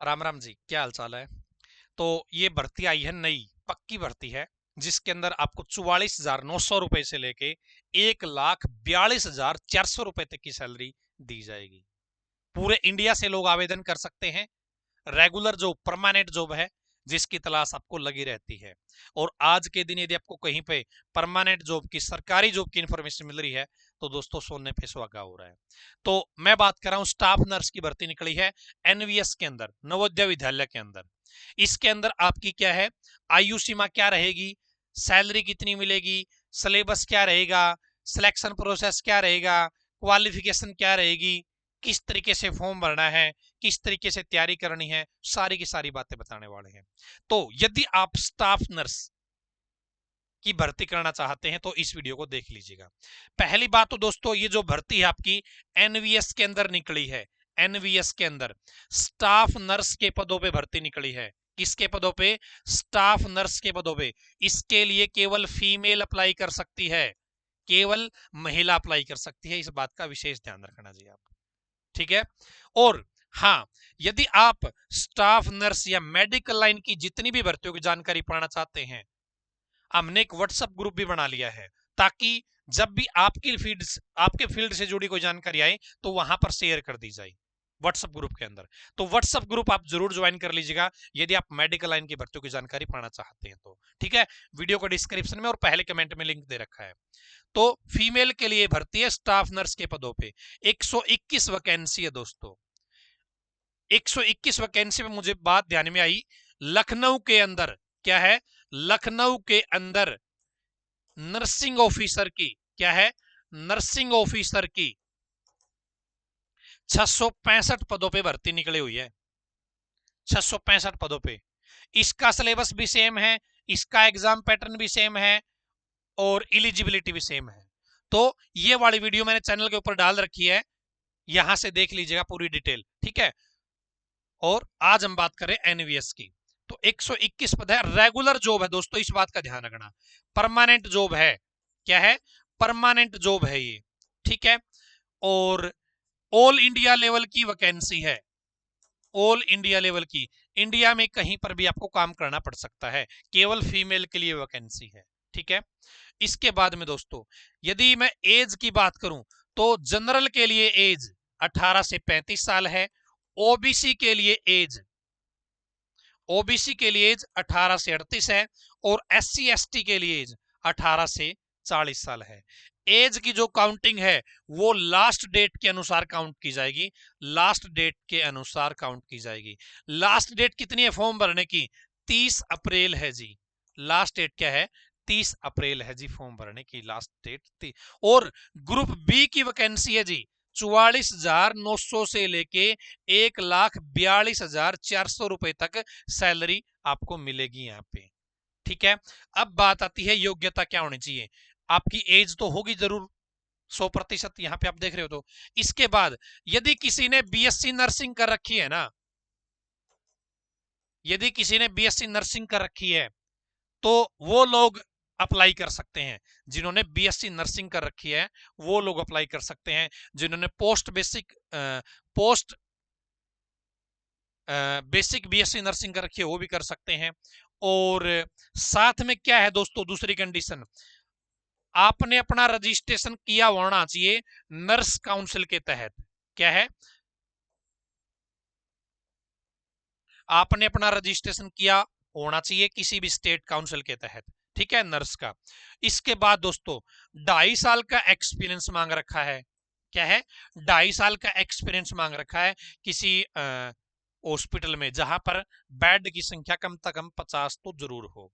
राम राम जी, क्या हाल चाल है। तो ये भर्ती आई है, नई पक्की भर्ती है, जिसके अंदर आपको 44,900 रुपए से लेके 1,42,400 रुपए तक की सैलरी दी जाएगी। पूरे इंडिया से लोग आवेदन कर सकते हैं। रेगुलर जॉब, परमानेंट जॉब है, जिसकी तलाश आपको लगी रहती है। और आज के दिन यदि आपको कहीं पे परमानेंट जॉब की, सरकारी जॉब की इंफॉर्मेशन मिल रही है, तो दोस्तों सोने पे सुहागा हो रहा है। तो मैं बात कर रहा हूं, स्टाफ नर्स की भर्ती निकली है एनवीएस के अंदर, नवोदय विद्यालय के अंदर। इसके अंदर आपकी क्या है, आयु सीमा क्या रहेगी, सैलरी कितनी मिलेगी, सिलेबस क्या रहेगा, सिलेक्शन प्रोसेस क्या रहेगा, क्वालिफिकेशन क्या रहेगी, किस तरीके से फॉर्म भरना है, किस तरीके से तैयारी करनी है, सारी की सारी बातें बताने वाले हैं। तो यदि आप स्टाफ नर्स की भर्ती करना चाहते हैं तो इस वीडियो को देख लीजिएगा। पहली बात तो दोस्तों, ये जो भर्ती है आपकी एनवीएस के अंदर निकली है, एनवीएस के अंदर स्टाफ नर्स के पदों पे भर्ती निकली है। किसके पदों पे? स्टाफ नर्स के पदों पे। इसके लिए केवल फीमेल अप्लाई कर सकती है, केवल महिला अप्लाई कर सकती है। इस बात का विशेष ध्यान रखना चाहिए आप, ठीक है। और हाँ, यदि आप स्टाफ नर्स या मेडिकल लाइन की जितनी भी भर्तियों की जानकारी पाना चाहते हैं, हमने एक व्हाट्सएप ग्रुप भी बना लिया है, ताकि जब भी आपके फील्ड से जुड़ी कोई जानकारी आए तो वहां पर शेयर कर दी जाए व्हाट्सएप ग्रुप के अंदर। तो व्हाट्सएप ग्रुप आप जरूर ज्वाइन कर लीजिएगा यदि आप मेडिकल लाइन की भर्तियों की जानकारी पाना चाहते हैं तो, ठीक है। वीडियो को डिस्क्रिप्शन में और पहले कमेंट में लिंक दे रखा है। तो फीमेल के लिए भर्ती है स्टाफ नर्स के पदों पे, 121 वैकेंसी है दोस्तों। 121 वैकेंसी में मुझे बात ध्यान में आई, लखनऊ के अंदर क्या है, लखनऊ के अंदर नर्सिंग ऑफिसर की, क्या है, नर्सिंग ऑफिसर की 665 पदों पे भर्ती निकली हुई है, 665 पदों पे। इसका सिलेबस भी सेम है, इसका एग्जाम पैटर्न भी सेम है, और एलिजिबिलिटी भी सेम है। तो ये वाली वीडियो मैंने चैनल के ऊपर डाल रखी है, यहां से देख लीजिएगा पूरी डिटेल, ठीक है। और आज हम बात करें एनवीएस की। तो 121 पद है, रेगुलर जॉब है दोस्तों, इस बात का ध्यान रखना। परमानेंट जॉब है, क्या है, परमानेंट जॉब है ये, ठीक है। और ऑल इंडिया लेवल की वैकेंसी है, ऑल इंडिया लेवल की। इंडिया में कहीं पर भी आपको काम करना पड़ सकता है, केवल फीमेल के लिए वैकेंसी है, ठीक है। इसके बाद में दोस्तों, यदि मैं एज की बात करूं, तो जनरल के लिए एज 18 से 35 साल है। ओबीसी के लिए एज, ओबीसी के लिए एज 18 से 38 है। और एससी एसटी के लिए एज 18 से 40 साल है। एज की जो काउंटिंग है वो लास्ट डेट के अनुसार काउंट की जाएगी, लास्ट डेट के अनुसार काउंट की जाएगी। लास्ट डेट कितनी है फॉर्म भरने की? 30 अप्रैल है जी। लास्ट डेट क्या है? 30 अप्रैल है जी, फॉर्म भरने की लास्ट डेट। और ग्रुप बी की वैकेंसी है जी, 44,900 से लेके 1,42,400 रुपए तक सैलरी आपको मिलेगी यहाँ पे, ठीक है। अब बात आती है योग्यता क्या होनी चाहिए। आपकी एज तो होगी जरूर 100%, यहाँ पे आप देख रहे हो। तो इसके बाद यदि किसी ने बीएससी नर्सिंग कर रखी है ना, यदि किसी ने बीएससी नर्सिंग कर रखी है तो वो लोग अप्लाई कर सकते हैं। जिन्होंने बीएससी नर्सिंग कर रखी है वो लोग अप्लाई कर सकते हैं। जिन्होंने पोस्ट बेसिक बीएससी नर्सिंग कर रखी है वो भी कर सकते हैं। और साथ में क्या है दोस्तों, दूसरी कंडीशन, आपने अपना रजिस्ट्रेशन किया होना चाहिए नर्स काउंसिल के तहत। क्या है? आपने अपना रजिस्ट्रेशन किया होना चाहिए किसी भी स्टेट काउंसिल के तहत, ठीक है, नर्स का। इसके बाद दोस्तों 2.5 साल का एक्सपीरियंस मांग रखा है। क्या है? 2.5 साल का एक्सपीरियंस मांग रखा है किसी हॉस्पिटल में जहां पर बेड की संख्या कम से कम 50 तो जरूर हो,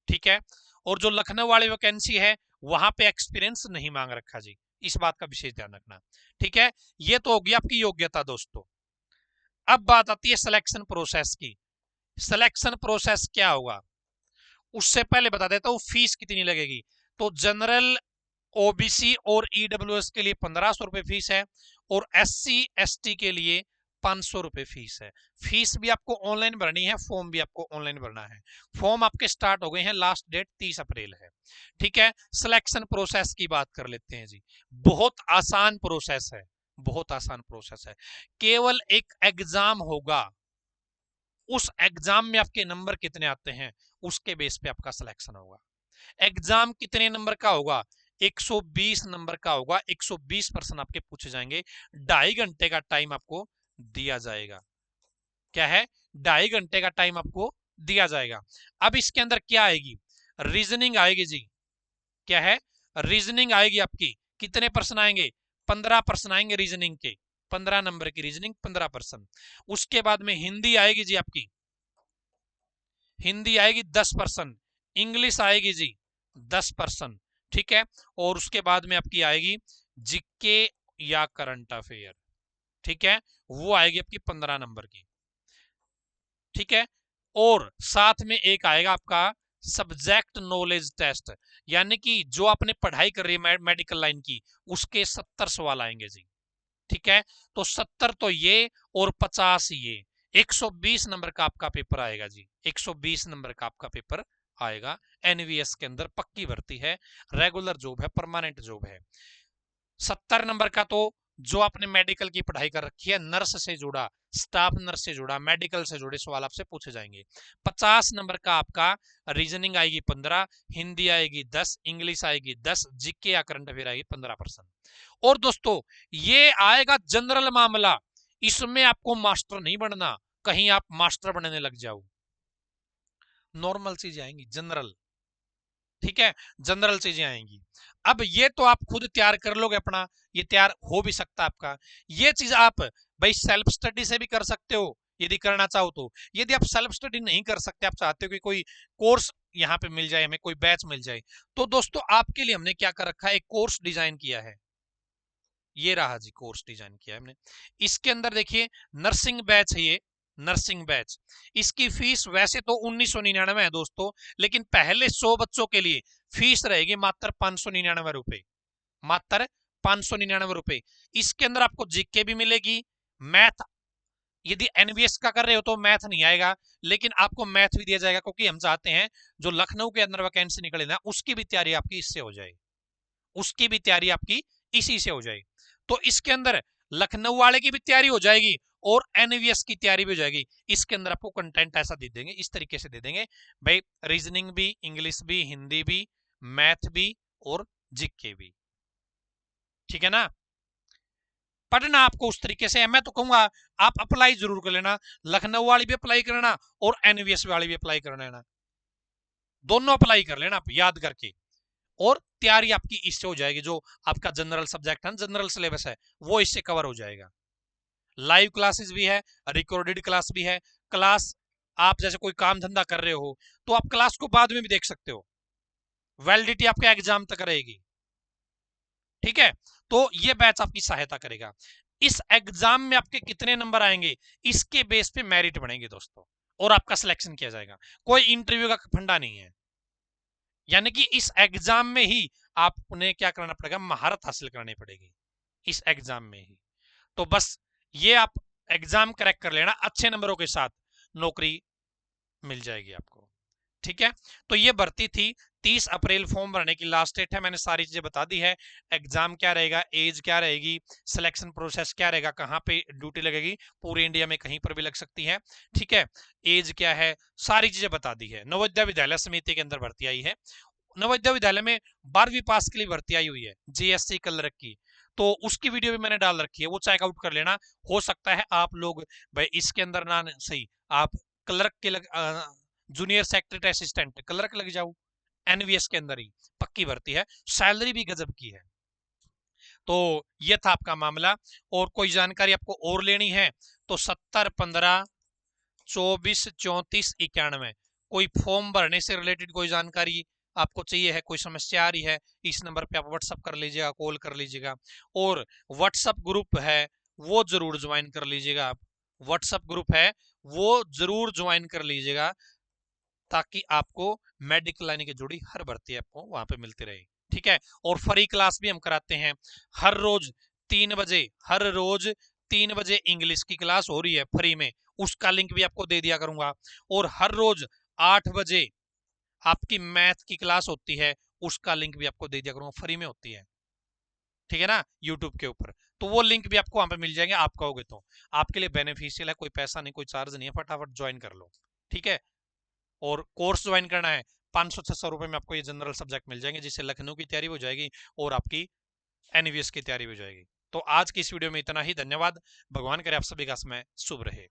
ठीक है। और जो लखनऊ वाली वैकेंसी है वहां पे एक्सपीरियंस नहीं मांग रखा जी, इस बात का विशेष ध्यान रखना, ठीक है। ये तो होगी आपकी योग्यता दोस्तों। अब बात आती है सिलेक्शन प्रोसेस की। सिलेक्शन प्रोसेस क्या होगा उससे पहले बता देता हूं फीस कितनी लगेगी। तो जनरल, ओबीसी और ईडब्ल्यूएस के लिए 1,500 रुपए फीस है, और एससी एसटी के लिए 500 रुपए फीस है। फीस भी आपको ऑनलाइन भरनी है, फॉर्म भी आपको ऑनलाइन भरना है। फॉर्म आपके स्टार्ट हो गए हैं, लास्ट डेट 30 अप्रैल है, ठीक है। सिलेक्शन प्रोसेस की बात कर लेते हैं जी। बहुत आसान प्रोसेस है, बहुत आसान प्रोसेस है। केवल एक एग्जाम होगा, उस एग्जाम में आपके नंबर कितने आते हैं उसके बेस पे आपका सिलेक्शन होगा। एग्जाम कितने नंबर का होगा? 120 नंबर का होगा। 120 प्रश्न आपके पूछे जाएंगे। 2.5 घंटे का टाइम आपको दिया जाएगा। क्या है? 2.5 घंटे का टाइम आपको दिया जाएगा। अब इसके अंदर क्या आएगी? रीजनिंग आएगी जी। क्या है? रीजनिंग आएगी आपकी। कितने प्रश्न आएंगे? 15 प्रश्न आएंगे रीजनिंग के। 15 नंबर की रीजनिंग, 15 प्रश्न। उसके बाद में हिंदी आएगी जी आपकी। हिंदी आएगी 10%। इंग्लिश आएगी जी 10%। ठीक है। और उसके बाद में आपकी आएगी जीके या करंट अफेयर। ठीक है, वो आएगी आपकी 15 नंबर की। ठीक है। और साथ में एक आएगा आपका सब्जेक्ट नॉलेज टेस्ट, यानी कि जो आपने पढ़ाई कर रही है मेडिकल लाइन की, उसके 70 सवाल आएंगे जी। ठीक है, तो 70 तो ये और 50 ये, 120 नंबर का आपका पेपर आएगा जी। 120 नंबर का आपका पेपर आएगा। एनवीएस के अंदर पक्की भर्ती है, रेगुलर जॉब है, परमानेंट जॉब है। 70 नंबर का तो जो आपने मेडिकल की पढ़ाई कर रखी है, नर्स से जुड़ा, स्टाफ नर्स से जुड़ा, मेडिकल से जुड़े सवाल आपसे पूछे जाएंगे। 50 नंबर का आपका रीजनिंग आएगी 15, हिंदी आएगी 10, इंग्लिश आएगी 10, जीके या करंट अफेयर आएगी 15%। और दोस्तों ये आएगा जनरल मामला। इसमें आपको मास्टर नहीं बनना, कहीं आप मास्टर बनने लग जाओ। नॉर्मल चीजें आएंगी, जनरल। ठीक है, जनरल चीजें आएंगी। अब ये तो आप खुद तैयार कर लोगे अपना, ये तैयार हो भी सकता है आपका। ये चीज आप भाई सेल्फ स्टडी से भी कर सकते हो यदि करना चाहो तो। यदि आप सेल्फ स्टडी नहीं कर सकते, आप चाहते हो कि कोई कोर्स यहाँ पे मिल जाए, हमें कोई बैच मिल जाए, तो दोस्तों आपके लिए हमने क्या कर रखा है, एक कोर्स डिजाइन किया है। ये रहा जी, कोर्स डिजाइन किया है हमने। इसके अंदर देखिए नर्सिंग बैच है ये, नर्सिंग बैच। इसकी फीस वैसे तो 1999 है दोस्तों, लेकिन पहले 100 बच्चों के लिए फीस रहेगी मात्र 599 रुपए, मात्र 599 रुपए। इसके अंदर आपको जीके भी मिलेगी, मैथ, यदि एनवीएस का कर रहे हो तो मैथ नहीं आएगा, लेकिन आपको मैथ भी दिया जाएगा, क्योंकि हम चाहते हैं जो लखनऊ के अंदर वैकेंसी निकले ना, उसकी भी तैयारी आपकी इससे हो जाए, उसकी भी तैयारी आपकी इसी से हो जाए। तो इसके अंदर लखनऊ वाले की भी तैयारी हो जाएगी और एनवीएस की तैयारी भी हो जाएगी। इसके अंदर आपको कंटेंट ऐसा दे देंगे, इस तरीके से दे देंगे भाई, रीजनिंग भी, इंग्लिश भी, हिंदी भी, मैथ भी और जीके भी। ठीक है ना, पढ़ना आपको उस तरीके से है। मैं तो कहूंगा आप अप्लाई जरूर कर लेना, लखनऊ वाली भी अप्लाई करना और एनवीएस वाली भी अप्लाई कर लेना, दोनों अप्लाई कर लेना आप याद करके। और तैयारी आपकी इससे हो जाएगी, जो आपका जनरल सब्जेक्ट है, जनरल सिलेबस है, वो इससे कवर हो जाएगा। लाइव क्लासेस भी है, रिकॉर्डेड क्लास भी है। क्लास आप जैसे कोई काम धंधा कर रहे हो तो आप क्लास को बाद में भी देख सकते हो, वैलिडिटी आपके एग्जाम तक रहेगी। ठीक है, तो ये बैच आपकी सहायता करेगा। इस एग्जाम में आपके कितने नंबर आएंगे, इसके बेस पे मेरिट बनेंगे दोस्तों, और आपका सिलेक्शन किया जाएगा। कोई इंटरव्यू का फंडा नहीं है, यानी कि इस एग्जाम में ही आपने क्या करना पड़ेगा, महारत हासिल करनी पड़ेगी इस एग्जाम में ही। तो बस ये आप एग्जाम क्रैक कर लेना, अच्छे नंबरों के साथ नौकरी मिल जाएगी आपको। ठीक है, तो ये भर्ती थी। 30 अप्रैल फॉर्म भरने की लास्ट डेट है, मैंने सारी चीजें बता दी है। एग्जाम क्या रहेगा, एज क्या रहेगी, सिलेक्शन प्रोसेस क्या रहेगा, कहाँ पे ड्यूटी लगेगी, पूरे इंडिया में कहीं पर भी लग सकती है। ठीक है, एज क्या है, सारी चीजें बता दी है। नवोदय विद्यालय समिति के अंदर भर्ती आई है। नवोदय विद्यालय में 12वीं पास के लिए भर्ती आई हुई है, जीएससी क्लर्क की, तो उसकी वीडियो भी मैंने डाल रखी है, वो चेकआउट कर लेना। हो सकता है आप लोग भाई इसके अंदर ना सही, आप क्लर्क के जूनियर सेक्रेटरी असिस्टेंट क्लर्क लग जाओ, एनवीएस के अंदर ही पक्की भर्ती है, सैलरी भी गजब की है। तो ये था आपका मामला। और कोई जानकारी आपको और लेनी है तो 70 15 24 34 91, कोई फॉर्म भरने से रिलेटेड कोई जानकारी आपको चाहिए है, कोई समस्या आ रही है, इस नंबर पे आप व्हाट्सअप कर लीजिएगा, कॉल कर लीजिएगा। और व्हाट्सअप ग्रुप है वो जरूर ज्वाइन कर लीजिएगा, आप व्हाट्सअप ग्रुप है वो जरूर ज्वाइन कर लीजिएगा, ताकि आपको मेडिकल लाइन की जुड़ी हर भर्ती आपको वहां पे मिलती रहे। ठीक है, और फ्री क्लास भी हम कराते हैं हर रोज 3 बजे, हर रोज 3 बजे इंग्लिश की क्लास हो रही है फ्री में, उसका लिंक भी आपको दे दिया करूंगा। और हर रोज 8 बजे आपकी मैथ की क्लास होती है, उसका लिंक भी आपको दे दिया करूंगा, फ्री में होती है। ठीक है ना, यूट्यूब के ऊपर। तो वो लिंक भी आपको वहां पे मिल जाएंगे, आप कहोगे तो। आपके लिए बेनिफिशियल है, कोई पैसा नहीं, कोई चार्ज नहीं है, फटाफट ज्वाइन कर लो, ठीक है। और कोर्स ज्वाइन करना है, 500-600 रुपए में आपको ये जनरल सब्जेक्ट मिल जाएंगे, जिससे लखनऊ की तैयारी हो जाएगी और आपकी एनवीएस की तैयारी हो जाएगी। तो आज की इस वीडियो में इतना ही, धन्यवाद। भगवान करे आप सभी का समय शुभ रहे।